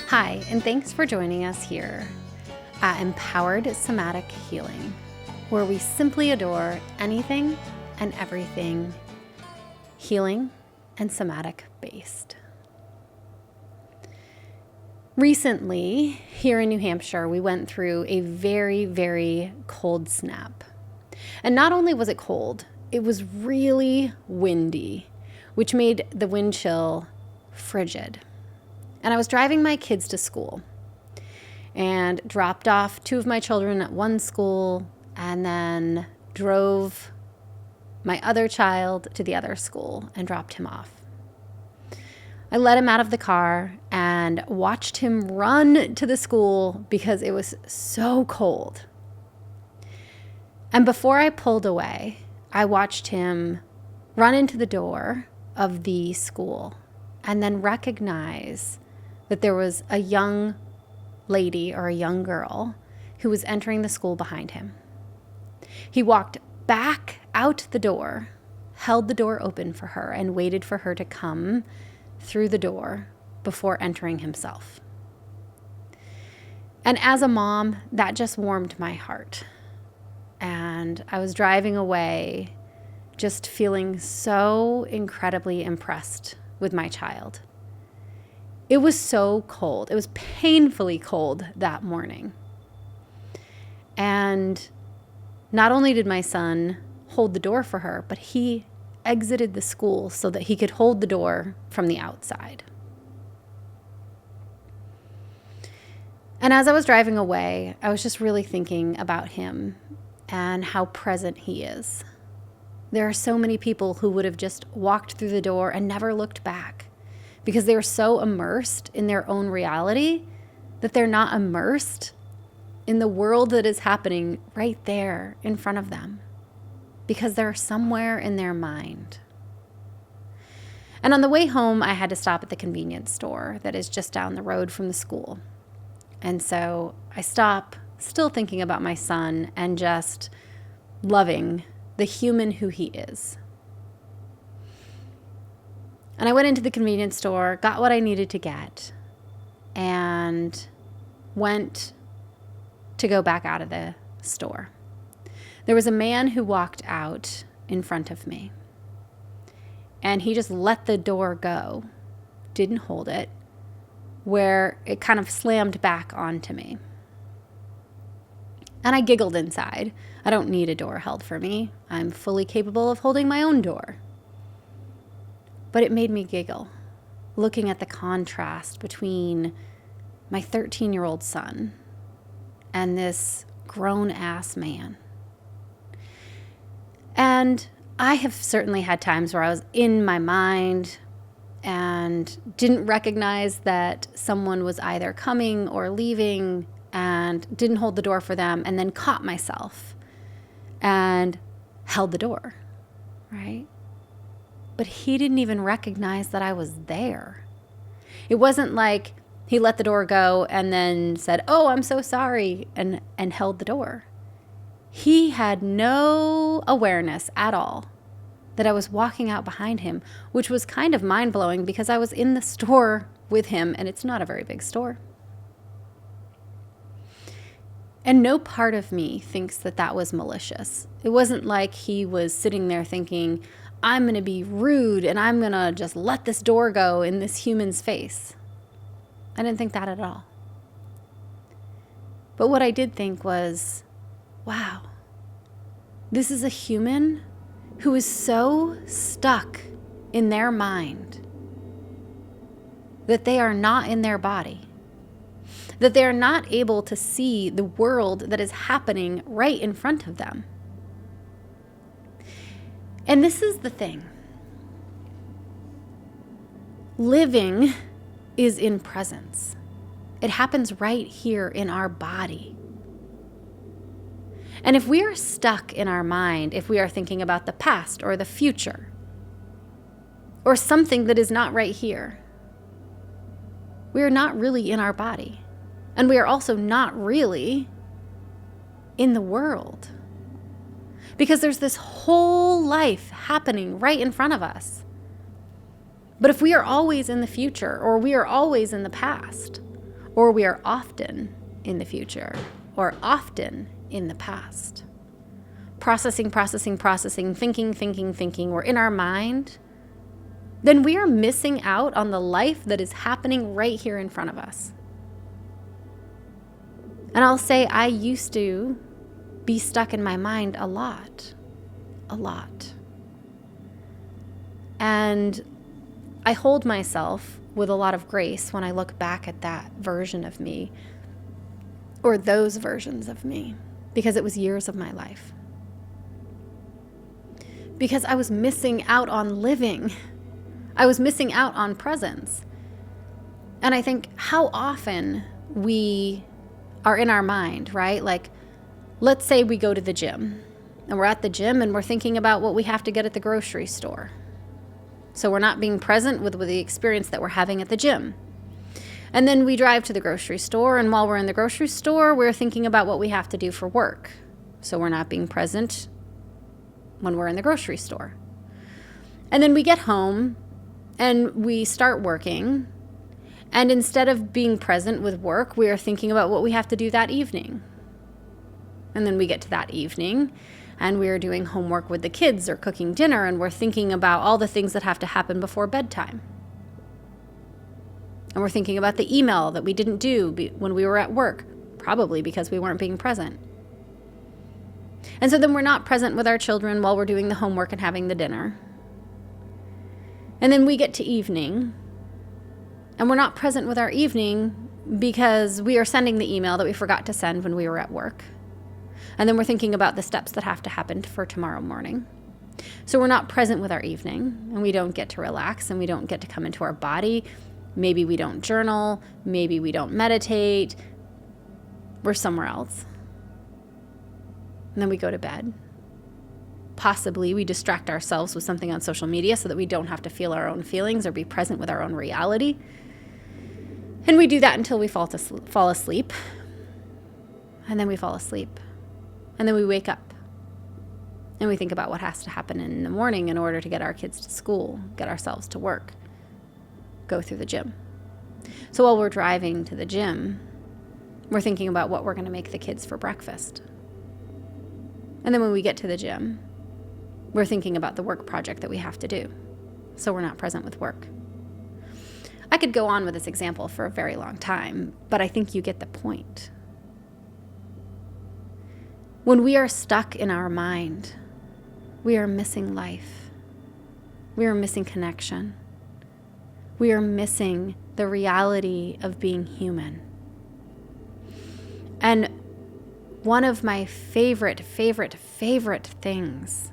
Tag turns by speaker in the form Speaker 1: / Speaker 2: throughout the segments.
Speaker 1: Hi, and thanks for joining us here at Empowered Somatic Healing, where we simply adore anything and everything healing and somatic based. Recently, here in New Hampshire, we went through a very, very cold snap. And not only was it cold, it was really windy, which made the wind chill frigid. And I was driving my kids to school and dropped off two of my children at one school and then drove my other child to the other school and dropped him off. I let him out of the car and watched him run to the school because it was so cold. And before I pulled away, I watched him run into the door of the school and then recognize that there was a young lady or a young girl who was entering the school behind him. He walked back out the door, held the door open for her, and waited for her to come through the door before entering himself. And as a mom, that just warmed my heart. And I was driving away just feeling so incredibly impressed with my child. It was so cold. It was painfully cold that morning. And not only did my son hold the door for her, but he exited the school so that he could hold the door from the outside. And as I was driving away, I was just really thinking about him and how present he is. There are so many people who would have just walked through the door and never looked back because they were so immersed in their own reality that they're not immersed in the world that is happening right there in front of them because they're somewhere in their mind. And on the way home, I had to stop at the convenience store that is just down the road from the school. And so I stop, still thinking about my son and just loving the human who he is. And I went into the convenience store, got what I needed to get, and went to go back out of the store. There was a man who walked out in front of me, and he just let the door go, didn't hold it, where it kind of slammed back onto me. And I giggled inside. I don't need a door held for me. I'm fully capable of holding my own door. But it made me giggle, looking at the contrast between my 13-year-old son and this grown-ass man. And I have certainly had times where I was in my mind and didn't recognize that someone was either coming or leaving and didn't hold the door for them, and then caught myself and held the door, right? But he didn't even recognize that I was there. It wasn't like he let the door go and then said, "Oh, I'm so sorry," and held the door. He had no awareness at all that I was walking out behind him, which was kind of mind-blowing because I was in the store with him, and it's not a very big store. And no part of me thinks that that was malicious. It wasn't like he was sitting there thinking, I'm going to be rude and I'm going to just let this door go in this human's face. I didn't think that at all. But what I did think was, wow, this is a human who is so stuck in their mind that they are not in their body, that they are not able to see the world that is happening right in front of them. And this is the thing. Living is in presence. It happens right here in our body. And if we are stuck in our mind, if we are thinking about the past or the future, or something that is not right here, we are not really in our body. And we are also not really in the world. Because there's this whole life happening right in front of us. But if we are always in the future, or we are always in the past, or we are often in the future, or often in the past. Processing, thinking, we're in our mind, then we are missing out on the life that is happening right here in front of us. And I'll say I used to be stuck in my mind a lot. And I hold myself with a lot of grace when I look back at that version of me, or those versions of me, because it was years of my life. Because I was missing out on living. I was missing out on presence. And I think how often we are in our mind, right? Like, let's say we go to the gym and we're at the gym and we're thinking about what we have to get at the grocery store. So we're not being present with the experience that we're having at the gym. And then we drive to the grocery store, and while we're in the grocery store, we're thinking about what we have to do for work. So we're not being present when we're in the grocery store. And then we get home and we start working, and instead of being present with work, we are thinking about what we have to do that evening. And then we get to that evening and we are doing homework with the kids or cooking dinner, and we're thinking about all the things that have to happen before bedtime. And we're thinking about the email that we didn't do when we were at work, probably because we weren't being present. And so then we're not present with our children while we're doing the homework and having the dinner. And then we get to evening, and we're not present with our evening because we are sending the email that we forgot to send when we were at work. And then we're thinking about the steps that have to happen for tomorrow morning. So we're not present with our evening, and we don't get to relax, and we don't get to come into our body. Maybe we don't journal. Maybe we don't meditate. We're somewhere else. And then we go to bed. Possibly we distract ourselves with something on social media so that we don't have to feel our own feelings or be present with our own reality. And we do that until we fall asleep. And then we fall asleep. And then we wake up. And we think about what has to happen in the morning in order to get our kids to school, get ourselves to work, go through the gym. So while we're driving to the gym, we're thinking about what we're going to make the kids for breakfast. And then when we get to the gym, we're thinking about the work project that we have to do. So we're not present with work. I could go on with this example for a very long time, but I think you get the point. When we are stuck in our mind, we are missing life. We are missing connection. We are missing the reality of being human. And one of my favorite things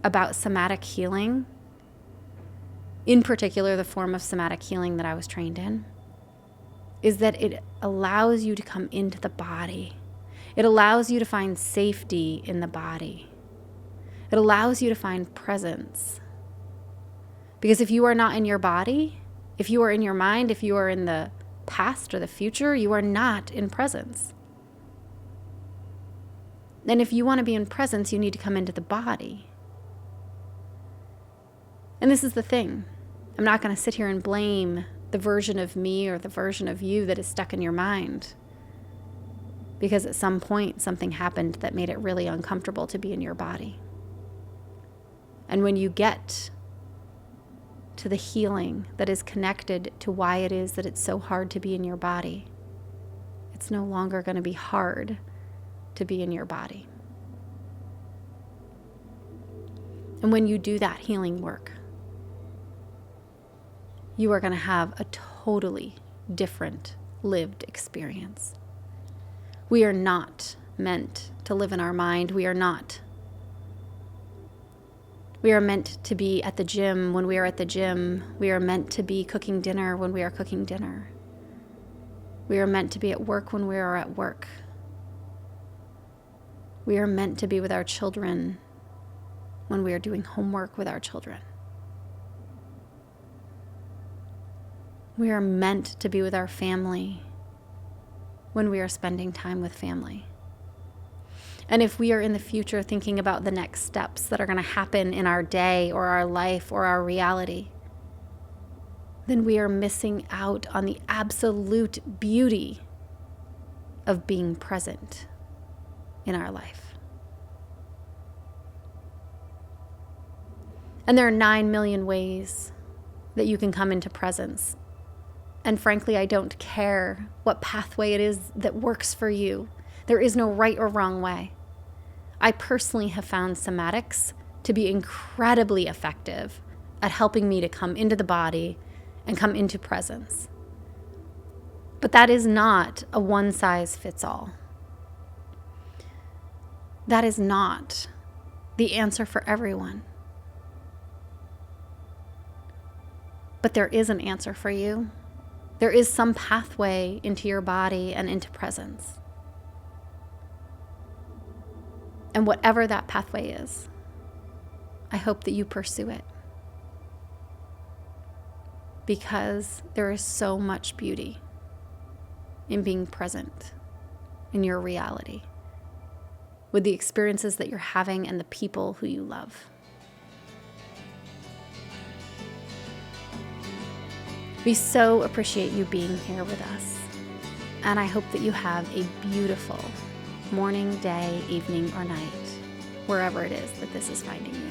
Speaker 1: about somatic healing, in particular the form of somatic healing that I was trained in, is that it allows you to come into the body. It allows you to find safety in the body. It allows you to find presence. Because if you are not in your body, if you are in your mind, if you are in the past or the future, you are not in presence. And if you want to be in presence, you need to come into the body. And this is the thing. I'm not going to sit here and blame the version of me or the version of you that is stuck in your mind. Because at some point, something happened that made it really uncomfortable to be in your body. And when you get to the healing that is connected to why it is that it's so hard to be in your body, it's no longer going to be hard to be in your body. And when you do that healing work, you are going to have a totally different lived experience. We are not meant to live in our mind. We are not. We are meant to be at the gym when we are at the gym. We are meant to be cooking dinner when we are cooking dinner. We are meant to be at work when we are at work. We are meant to be with our children when we are doing homework with our children. We are meant to be with our family when we are spending time with family. And if we are in the future thinking about the next steps that are going to happen in our day or our life or our reality, then we are missing out on the absolute beauty of being present in our life. And there are 9 million ways that you can come into presence. And frankly, I don't care what pathway it is that works for you. There is no right or wrong way. I personally have found somatics to be incredibly effective at helping me to come into the body and come into presence. But that is not a one-size-fits-all. That is not the answer for everyone. But there is an answer for you. There is some pathway into your body and into presence. And whatever that pathway is, I hope that you pursue it. Because there is so much beauty in being present in your reality, with the experiences that you're having and the people who you love. We so appreciate you being here with us, and I hope that you have a beautiful morning, day, evening, or night, wherever it is that this is finding you.